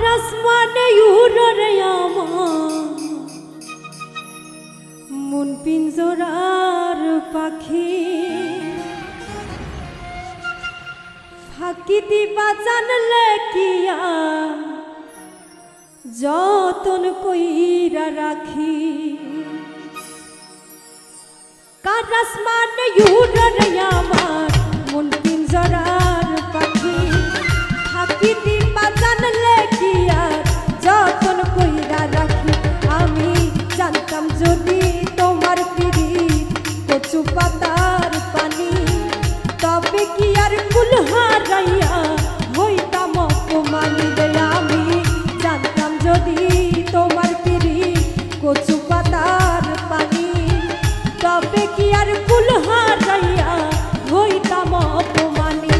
আসমানে উড়রে আমার মন পিঞ্জরার পাখি ফাঁকি দিবা জানলে কিয়া যতন কইরা রাখি কার আসমানে উড়রে আমার মন পিঞ্জরার পাখি ফাঁকি দিবা জানলে কিয়া যতন কইরা রাখি আমি জানতাম যদি তোমার পিরিত কচু পাতার পানি তবে কি আর কুল হারাইয়া হইতাম অপমানি রে আমি জানতাম যদি তোমার পিরিত কচু পাতার পানি তবে কি আর কুল হারাইয়া হইতাম অপমানি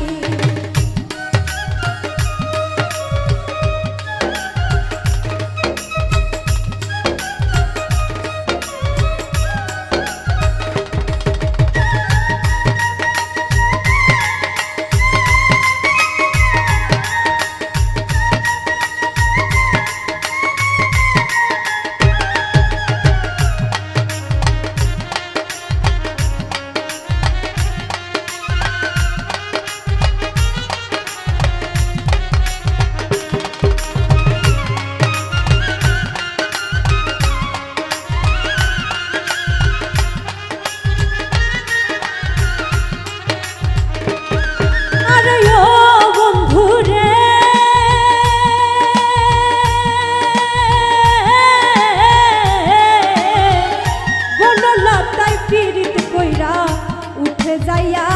যাইয়া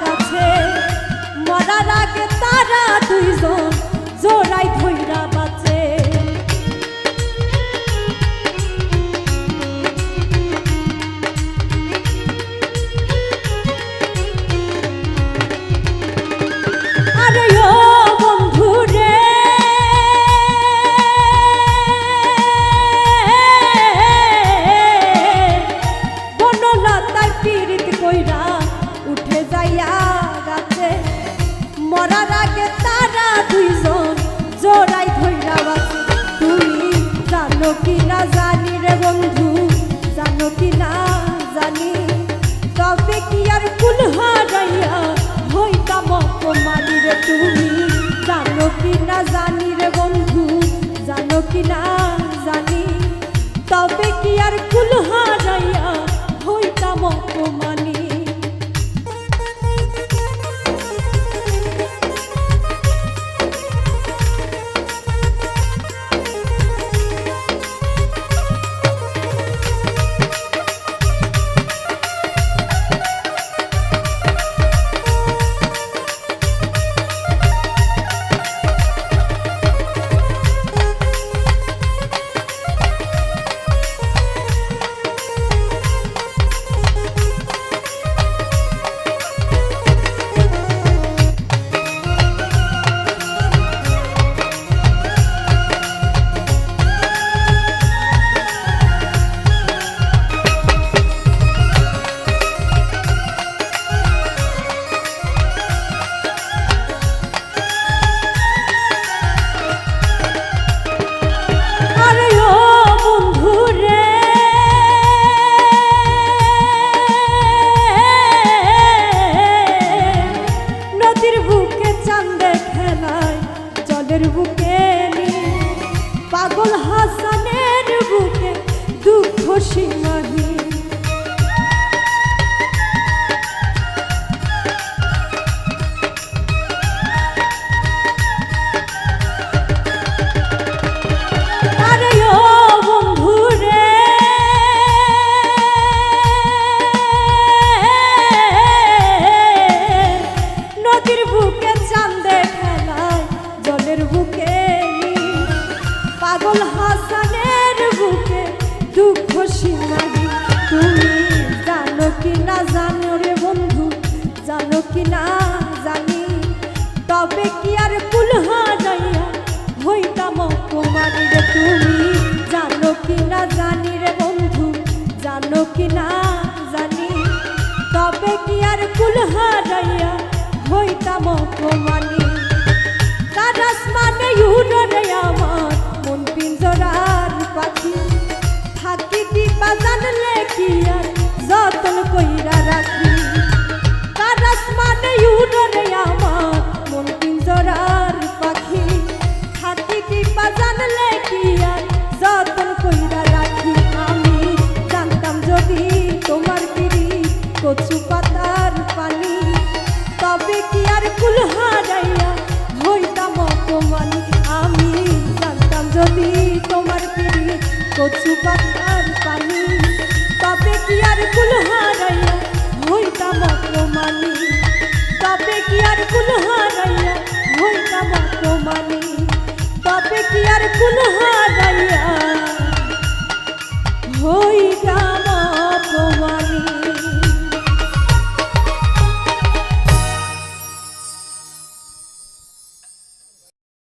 গাছে মরার আগে তারা দুইজন জোড়াই ধইরা বাঁচে আরে ও বন্ধু রে বনলতায় পীড়িত কইরা উঠে যাইয়া গাছে মরার আগে তারা দুইজন জোড়াই ধইরা বাঁচে তুমি জানো কি না জানি রে বন্ধু জানো কি না জানি তবে কি আর কুল হারাইয়া হইতাম অপমানি রে তুমি জানো কি না জানি রে বন্ধু জানো কি না জানি তবে কি আর কুল হারাইয়া হইতাম অপমানি বুকে পাগল হাসানের বুকে দুঃখ সীমাহীন আরে ও বন্ধু রে নদীর বুকে চাঁদে খেলায় জলের বুকে পাগল হাসানের বুকে দুঃখ সীমাহীন তুমি জানো কি না জানো রে বন্ধু জানো কি না জানি তবে কি আর কুল হারাইয়া হইতাম অপমানি রে তুমি জানো কি না জানি রে বন্ধু জানো কি না জানি তবে কি আর কুল হারাইয়া হইতাম অপমানি কার আসমানে উড়রে আমার কচু পাতার পানি তবে কি আর কুল হারাইয়া হইতাম অপমানি তবে কি আর কুল হারাইয়া হইতাম অপমানি তবে কি আর কুল